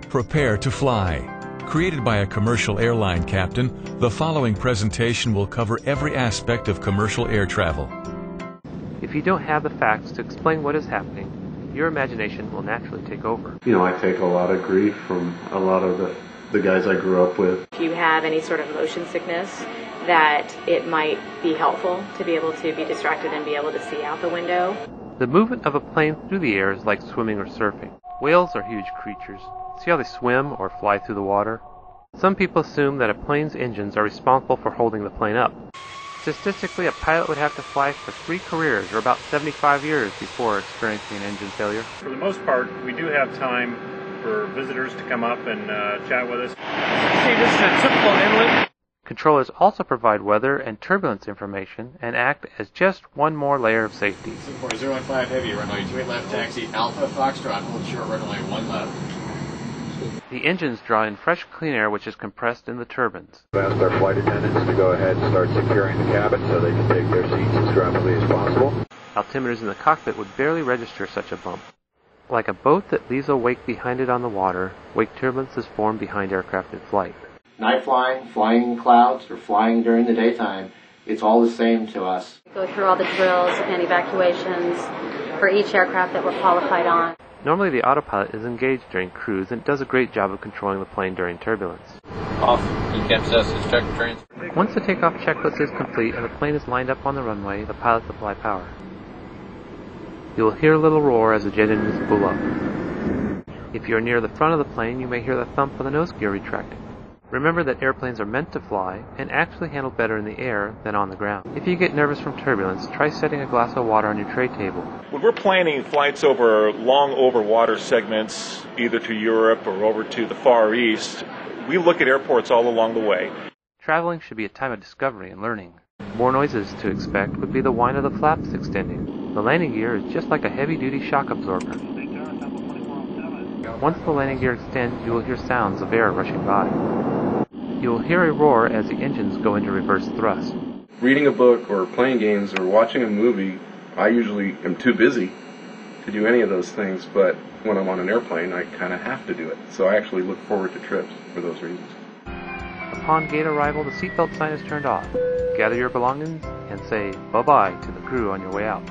Prepare to fly. Created by a commercial airline captain, the following presentation will cover every aspect of commercial air travel. If you don't have the facts to explain what is happening, your imagination will naturally take over. I take a lot of grief from a lot of the guys I grew up with. If you have any sort of motion sickness, that it might be helpful to be able to be distracted and be able to see out the window. The movement of a plane through the air is like swimming or surfing. Whales are huge creatures. See how they swim or fly through the water? Some people assume that a plane's engines are responsible for holding the plane up. Statistically, a pilot would have to fly for 3 careers, or about 75 years, before experiencing an engine failure. For the most part, we do have time for visitors to come up and chat with us. See, this is a typical inlet. Controllers also provide weather and turbulence information and act as just one more layer of safety. 015 Heavy, runway 28 left, taxi Alpha Foxtrot, hold short, runway 1 left. The engines draw in fresh, clean air which is compressed in the turbines. Ask our flight attendants to go ahead and start securing the cabin so they can take their seats as rapidly as possible. Altimeters in the cockpit would barely register such a bump. Like a boat that leaves a wake behind it on the water, wake turbulence is formed behind aircraft in flight. Night flying, flying in clouds, or flying during the daytime, it's all the same to us. We go through all the drills and evacuations for each aircraft that we're qualified on. Normally the autopilot is engaged during cruise and does a great job of controlling the plane during turbulence. Off, ECAPS check trains. Once the takeoff checklist is complete and the plane is lined up on the runway, the pilots apply power. You will hear a little roar as the jet engines spool up. If you are near the front of the plane, you may hear the thump of the nose gear retracting. Remember that airplanes are meant to fly and actually handle better in the air than on the ground. If you get nervous from turbulence, try setting a glass of water on your tray table. When we're planning flights long over water segments, either to Europe or over to the Far East, we look at airports all along the way. Traveling should be a time of discovery and learning. More noises to expect would be the whine of the flaps extending. The landing gear is just like a heavy-duty shock absorber. Once the landing gear extends, you will hear sounds of air rushing by. You will hear a roar as the engines go into reverse thrust. Reading a book or playing games or watching a movie, I usually am too busy to do any of those things, but when I'm on an airplane, I kind of have to do it. So I actually look forward to trips for those reasons. Upon gate arrival, the seatbelt sign is turned off. Gather your belongings and say bye-bye to the crew on your way out.